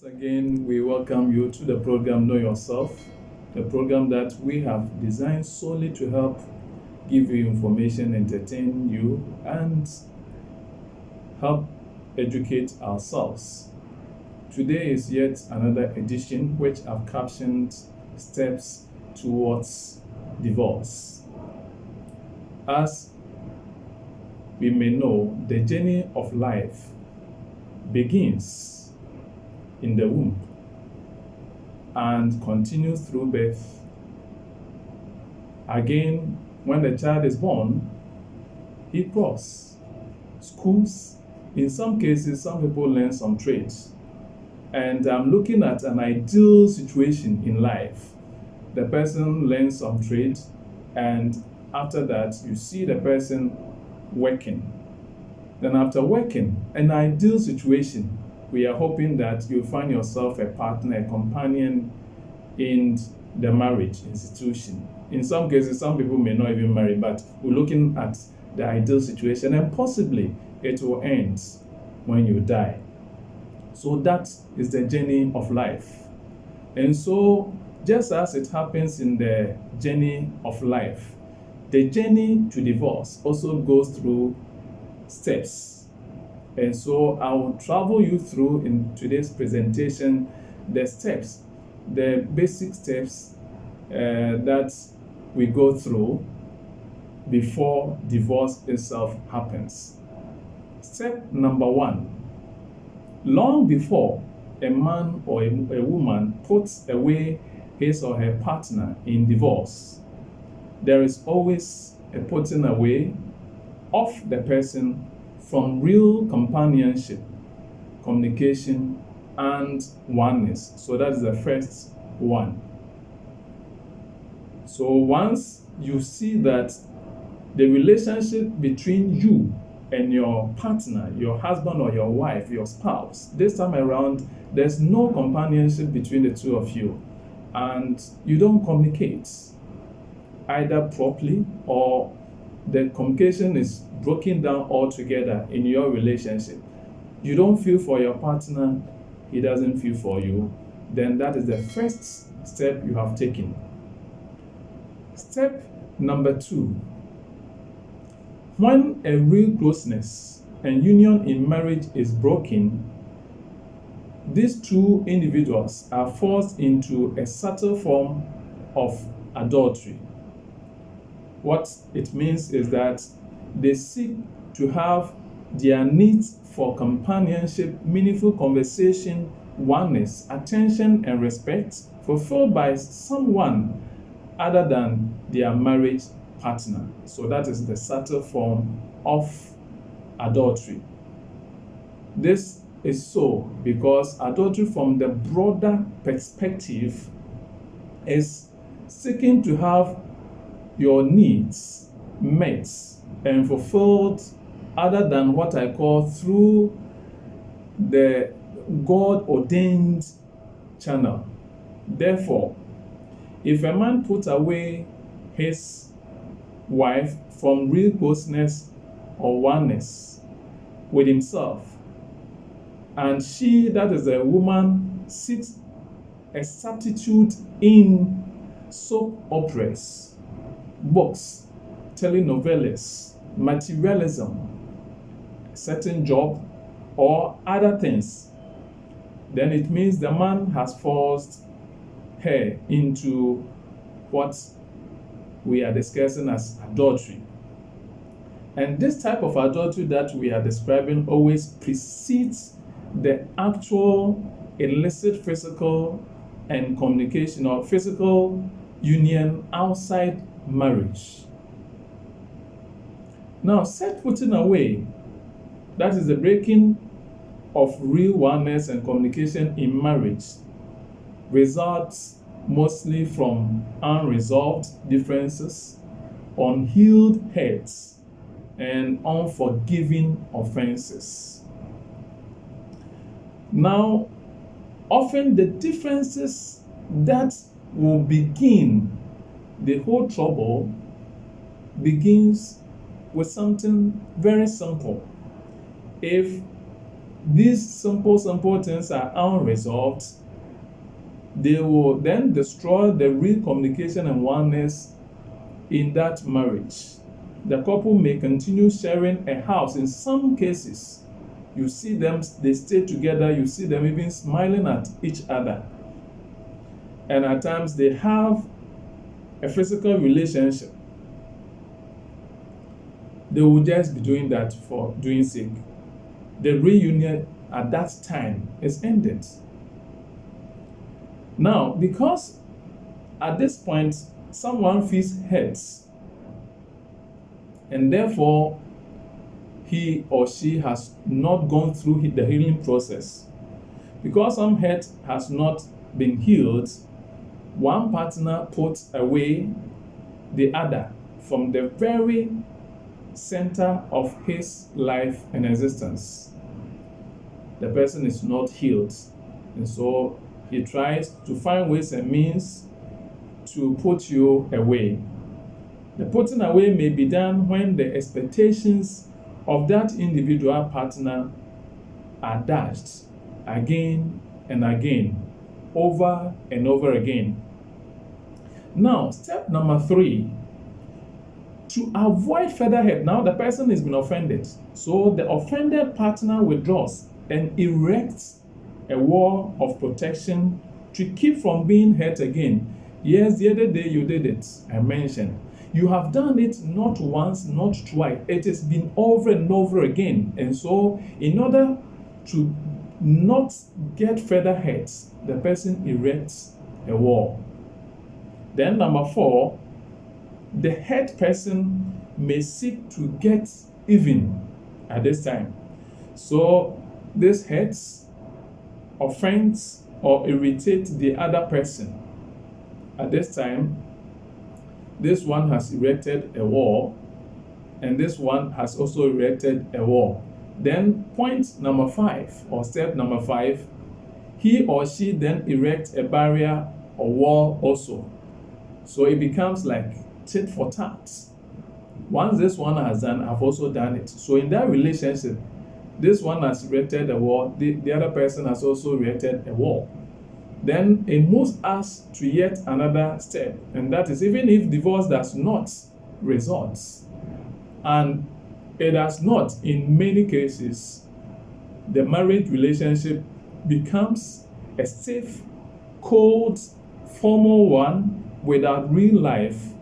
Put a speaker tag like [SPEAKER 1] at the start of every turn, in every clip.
[SPEAKER 1] Once again, we welcome you to the program Know Yourself, the program that we have designed solely to help give you information, entertain you, and help educate ourselves. Today is yet another edition which I've captioned Steps Towards Divorce. As we may know, the journey of life begins in the womb and continues through birth. Again, when the child is born, he cross schools. In some cases, some people learn some trades. And I'm looking at an ideal situation in life. The person learns some trade, and after that, you see the person working. Then after working, an ideal situation, we are hoping that you find yourself a partner, a companion in the marriage institution. In some cases, some people may not even marry, but we're looking at the ideal situation, and possibly it will end when you die. So that is the journey of life. And so, just as it happens in the journey of life, the journey to divorce also goes through steps. And so I will travel you through in today's presentation the steps, the basic steps that we go through before divorce itself happens. Step number 1. Long before a man or a woman puts away his or her partner in divorce, there is always a putting away of the person from real companionship, communication, and oneness. So that is the first one. So once you see that the relationship between you and your partner, your husband or your wife, your spouse, this time around, there's no companionship between the two of you, and you don't communicate either properly, or the communication is broken down altogether in your relationship. You don't feel for your partner, he doesn't feel for you, then that is the first step you have taken. Step number 2. When a real closeness and union in marriage is broken, these two individuals are forced into a subtle form of adultery. What it means is that they seek to have their needs for companionship, meaningful conversation, oneness, attention, and respect fulfilled by someone other than their marriage partner. So that is the subtle form of adultery. This is so because adultery, from the broader perspective, is seeking to have your needs met and fulfilled other than what I call through the God-ordained channel. Therefore, if a man puts away his wife from real closeness or oneness with himself, and she, that is a woman, seeks a substitute in soap operas, books, telenovelas, materialism, a certain job, or other things, then it means the man has forced her into what we are discussing as adultery. And this type of adultery that we are describing always precedes the actual illicit physical and communication or physical union outside marriage. Now, set putting away, that is the breaking of real oneness and communication in marriage, results mostly from unresolved differences, unhealed hurts, and unforgiving offenses. Now, often the differences that will begin the whole trouble begins with something very simple. If these simple things are unresolved, they will then destroy the real communication and oneness in that marriage. The couple may continue sharing a house. In some cases, you see them, they stay together, you see them even smiling at each other. And at times they have a physical relationship. They will just be doing that for doing sake. The reunion at that time is ended. Now, because at this point someone feels hurt, and therefore he or she has not gone through the healing process, because some hurt has not been healed, one partner puts away the other from the very center of his life and existence. The person is not healed, and so he tries to find ways and means to put you away. The putting away may be done when the expectations of that individual partner are dashed again and again, over and over again. Now, step number 3, to avoid further hurt. Now the person has been offended, so the offended partner withdraws and erects a wall of protection to keep from being hurt again. Yes, the other day you did it, I mentioned. You have done it not once, not twice. It has been over and over again. And so, in order to not get further hurt, the person erects a wall. Then number 4, the hurt person may seek to get even at this time. So this hurts, offends, or irritates the other person. At this time, this one has erected a wall, and this one has also erected a wall. Then point number 5, or step number 5, he or she then erects a barrier or wall also. So it becomes like tit for tat. Once this one has done, I've also done it. So in that relationship, this one has erected a wall, the other person has also erected a wall. Then it moves us to yet another step, and that is, even if divorce does not result, and it does not in many cases, the marriage relationship becomes a safe, cold, formal one without real life,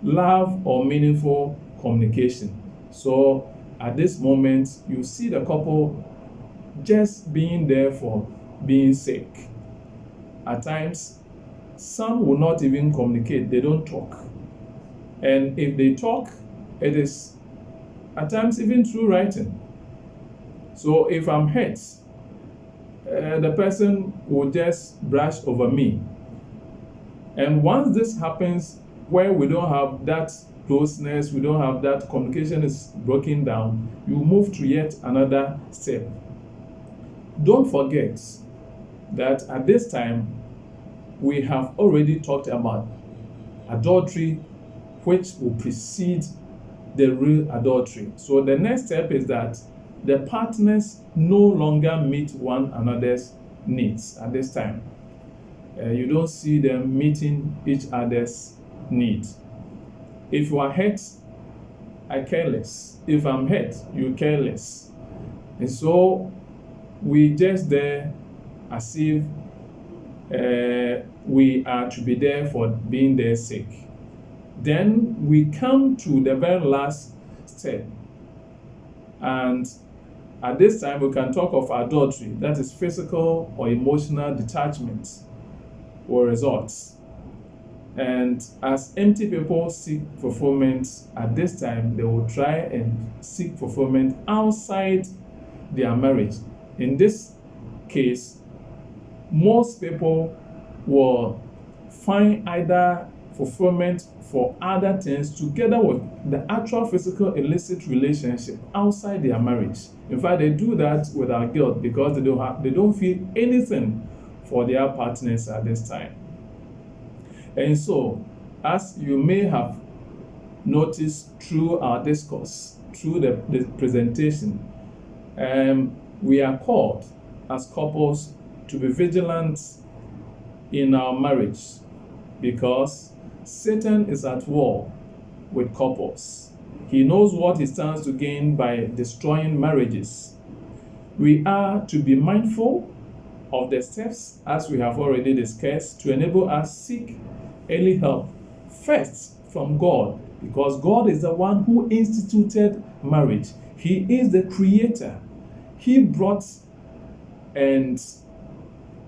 [SPEAKER 1] love, or meaningful communication. So at this moment, you see the couple just being there for being sake. At times, some will not even communicate, they don't talk. And if they talk, it is at times even through writing. So if I'm hurt, the person will just brush over me. And once this happens, where we don't have that closeness, we don't have that communication is broken down, you move to yet another step. Don't forget that at this time, we have already talked about adultery, which will precede the real adultery. So the next step is that the partners no longer meet one another's needs at this time. You don't see them meeting each other's needs. If you are hurt, I care less. If I'm hurt, you care less. And so we just there as if we are to be there for being their sake. Then we come to the very last step, and at this time we can talk of adultery, that is physical or emotional detachment or results. And as empty people seek fulfillment at this time, they will try and seek fulfillment outside their marriage. In this case, most people will find either fulfillment for other things together with the actual physical illicit relationship outside their marriage. In fact, they do that without guilt because they don't feel anything for their partners at this time. And so, as you may have noticed through our discourse, through the presentation, we are called as couples to be vigilant in our marriage, because Satan is at war with couples. He knows what he stands to gain by destroying marriages. We are to be mindful of the steps, as we have already discussed, to enable us seek early help, first from God, because God is the one who instituted marriage. He is the creator. He brought and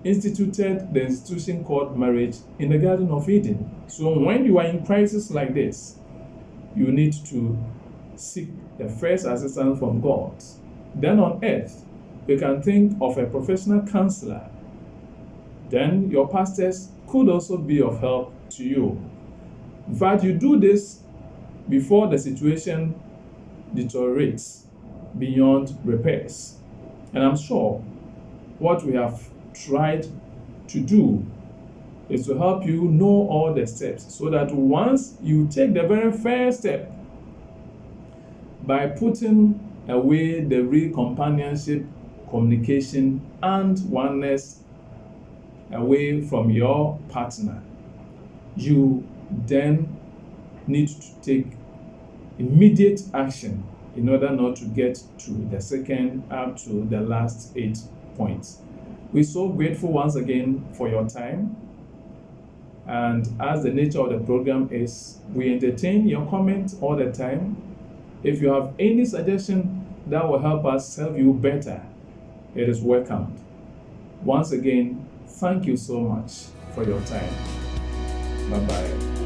[SPEAKER 1] instituted the institution called marriage in the Garden of Eden. So when you are in crisis like this, you need to seek the first assistance from God. Then on earth, you can think of a professional counselor. Then your pastors could also be of help to you. In fact, you do this before the situation deteriorates beyond repairs. And I'm sure what we have tried to do is to help you know all the steps, so that once you take the very first step by putting away the real companionship, communication, and oneness away from your partner, you then need to take immediate action in order not to get to the second up to the last 8 points. We're so grateful once again for your time. And as the nature of the program is, we entertain your comments all the time. If you have any suggestion that will help us serve you better, it is welcomed. Once again, thank you so much for your time. Bye-bye.